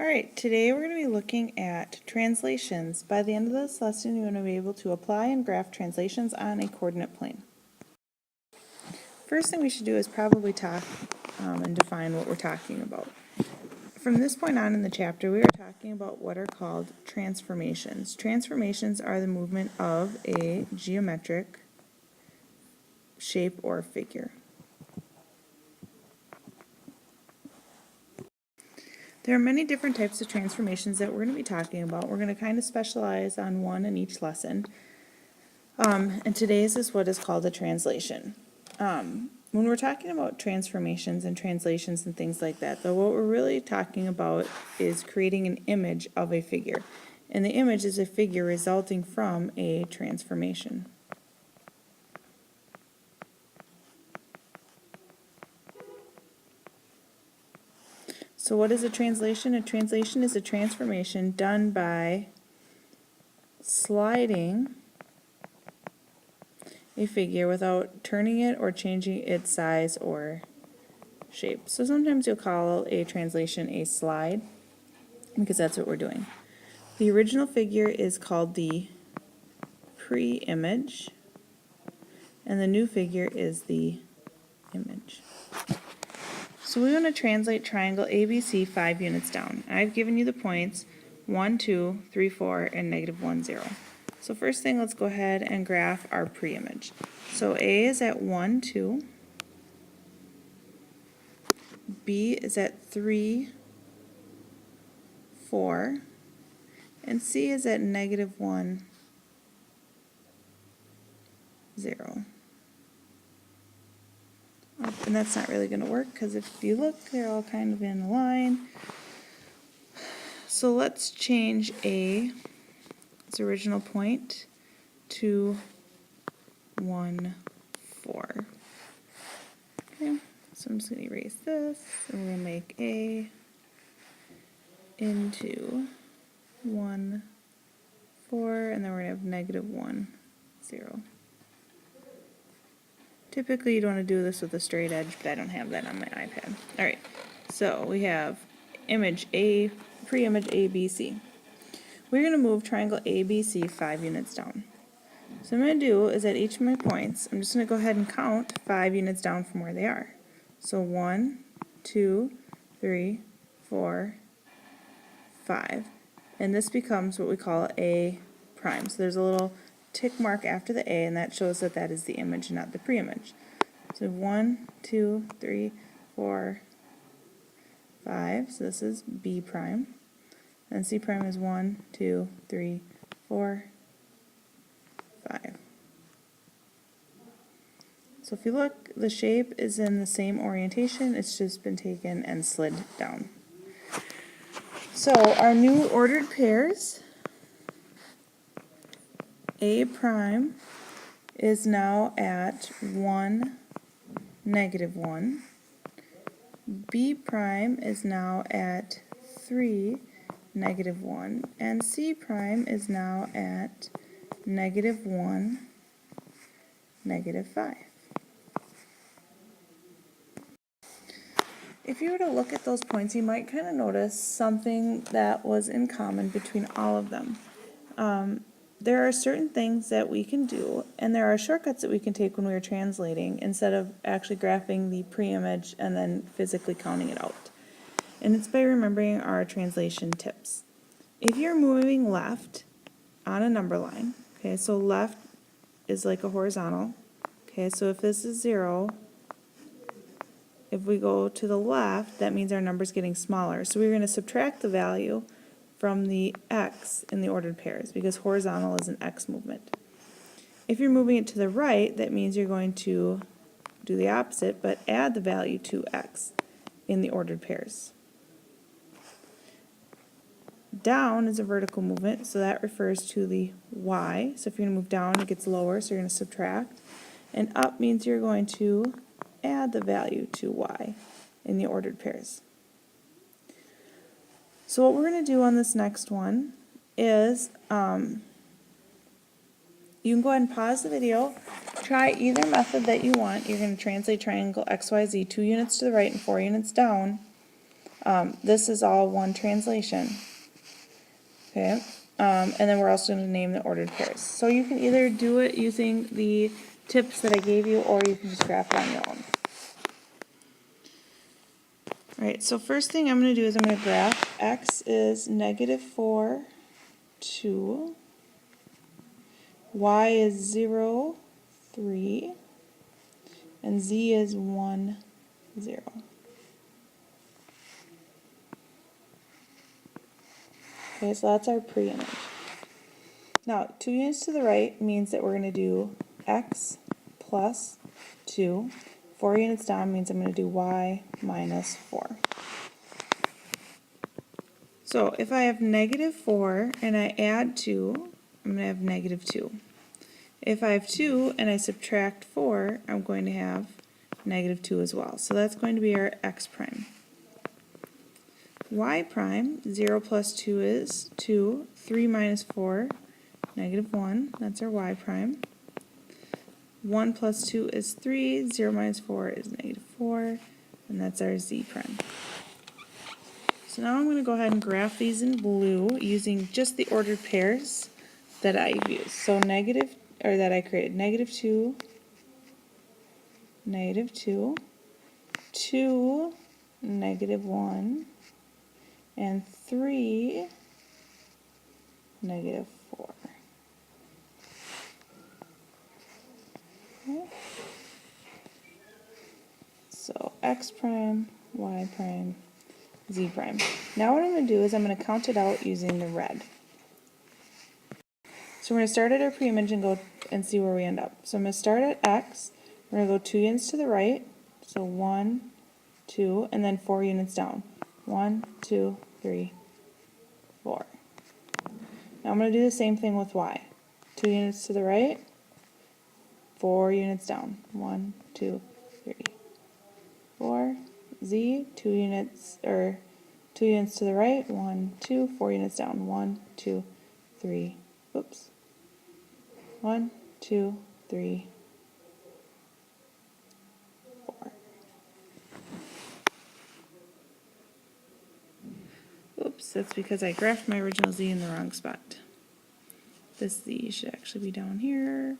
Alright, today we're going to be looking at translations. By the end of this lesson, you're going to be able to apply and graph translations on a coordinate plane. First thing we should do is probably talk and define what we're talking about. From this point on in the chapter, we are talking about what are called transformations. Transformations are the movement of a geometric shape or figure. There are many different types of transformations that we're going to be talking about. We're going to kind of specialize on one in each lesson. And today's is what is called a translation. When we're talking about transformations and translations and things like that, though, what we're really talking about is creating an image of a figure. And the image is a figure resulting from a transformation. So what is a translation? A translation is a transformation done by sliding a figure without turning it or changing its size or shape. So sometimes you'll call a translation a slide because that's what we're doing. The original figure is called the pre-image and the new figure is the image. So we want to translate triangle ABC 5 units down. I've given you the points 1, 2, 3, 4, and -1, 0. So first thing, let's go ahead and graph our pre-image. So A is at 1, 2. B is at 3, 4. And C is at -1, 0. And that's not really going to work because if you look, they're all kind of in a line. So let's change A, its original point, to 1, 4. Okay, so I'm just going to erase this, and we're going to make A into 1, 4, and then we're going to have -1, 0. Typically you'd want to do this with a straight edge, but I don't have that on my iPad. Alright, so we have image A, pre-image ABC. We're going to move triangle ABC 5 units down. So what I'm going to do is at each of my points, I'm just going to go ahead and count 5 units down from where they are. So 1, 2, 3, 4, 5. And this becomes what we call A prime. So there's a little tick mark after the A, and that shows that that is the image, not the pre-image. So 1, 2, 3, 4, 5. So this is B prime. And C prime is 1, 2, 3, 4, 5. So if you look, the shape is in the same orientation, it's just been taken and slid down. So our new ordered pairs, A prime is now at 1, -1. B prime is now at 3, -1. And C prime is now at -1, -5. If you were to look at those points, you might kind of notice something that was in common between all of them. There are certain things that we can do, and there are shortcuts that we can take when we are translating instead of actually graphing the pre-image and then physically counting it out. And it's by remembering our translation tips. If you're moving left on a number line, okay, so left is like a horizontal, okay, so if this is 0, if we go to the left, that means our number's getting smaller. So we're going to subtract the value from the x in the ordered pairs because horizontal is an x movement. If you're moving it to the right, that means you're going to do the opposite, but add the value to x in the ordered pairs. Down is a vertical movement, so that refers to the y. So if you're going to move down, it gets lower, so you're going to subtract. And up means you're going to add the value to y in the ordered pairs. So what we're going to do on this next one is you can go ahead and pause the video, try either method that you want. You're going to translate triangle XYZ 2 units to the right and 4 units down. This is all one translation. Okay, and then we're also going to name the ordered pairs. So you can either do it using the tips that I gave you, or you can just graph it on your own. Alright, so first thing I'm going to do is I'm going to graph x is -4, 2, y is 0, 3, and z is 1, 0. Okay, so that's our pre-image. Now, 2 units to the right means that we're going to do x plus 2. 4 units down means I'm going to do y minus 4. So if I have -4 and I add 2, I'm going to have -2. If I have 2 and I subtract 4, I'm going to have -2 as well. So that's going to be our x prime. Y prime, 0 plus 2 is 2, 3 minus 4, -1, that's our y prime. 1 plus 2 is 3, 0 minus 4 is -4, and that's our z prime. So now I'm going to go ahead and graph these in blue using just the ordered pairs that I've used. So that I created, -2, -2, 2, -1, and 3, -4. Okay. So x prime, y prime, z prime. Now what I'm going to do is I'm going to count it out using the red. So we're going to start at our pre-image and go and see where we end up. So I'm going to start at x. We're going to go 2 units to the right. So 1, 2, and then 4 units down. 1, 2, 3, 4. Now I'm going to do the same thing with y. 2 units to the right, 4 units down. 1, 2, 3, 4. Z, 2 units to the right, 1, 2, 4 units down. 1, 2, 3, oops. 1, 2, 3, 4. Oops, that's because I graphed my original z in the wrong spot. This z should actually be down here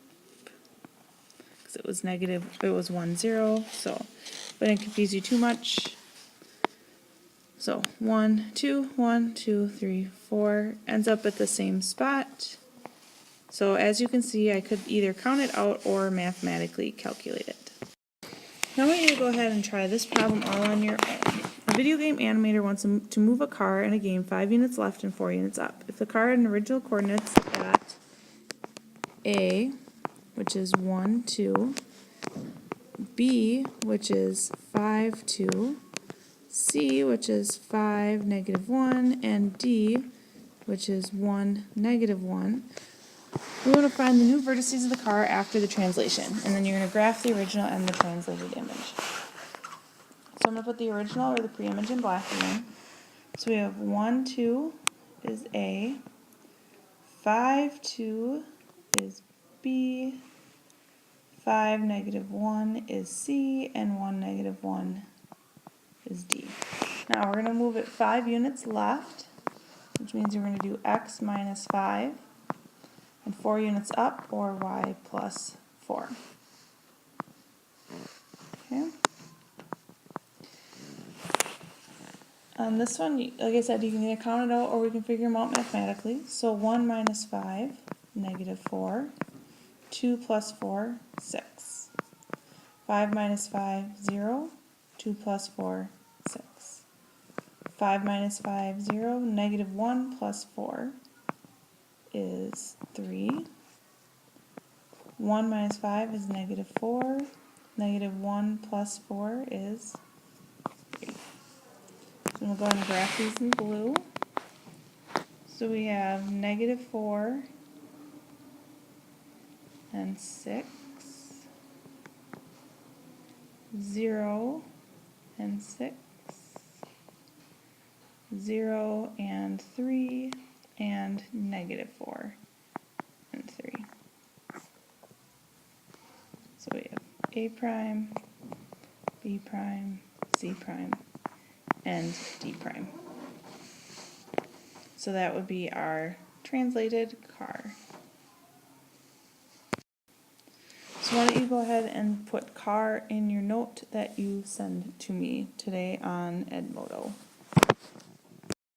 because it was 1, 0, so but I didn't confuse you too much. So 1, 2, 1, 2, 3, 4 ends up at the same spot. So as you can see, I could either count it out or mathematically calculate it. Now I want you to go ahead and try this problem all on your own. A video game animator wants to move a car in a game 5 units left and 4 units up. If the car had an original coordinates at A, which is 1, 2, B, which is 5, 2, C, which is 5, -1, and D, which is 1, -1. We want to find the new vertices of the car after the translation, and then you're going to graph the original and the translated image. So I'm going to put the original or the pre-image in black again. So we have 1, 2 is A, 5, 2 is B, 5, -1 is C, and 1, -1 is D. Now we're going to move it 5 units left, which means you're going to do x minus 5, and 4 units up, or y plus 4. Okay. On this one, like I said, you can either count it out or we can figure them out mathematically. So 1 minus 5, -4. 2 plus 4, 6. 5 minus 5, 0. 2 plus 4, 6. 5 minus 5, 0. -1 plus 4 is 3. 1 minus 5 is -4. -1 plus 4 is 3. So we'll go ahead and graph these in blue. So we have -4 and 6, 0 and 6, 0 and 3, and -4 and 3. So we have A prime, B prime, C prime, and d prime. So that would be our translated car. So why don't you go ahead and put car in your note that you send to me today on Edmodo.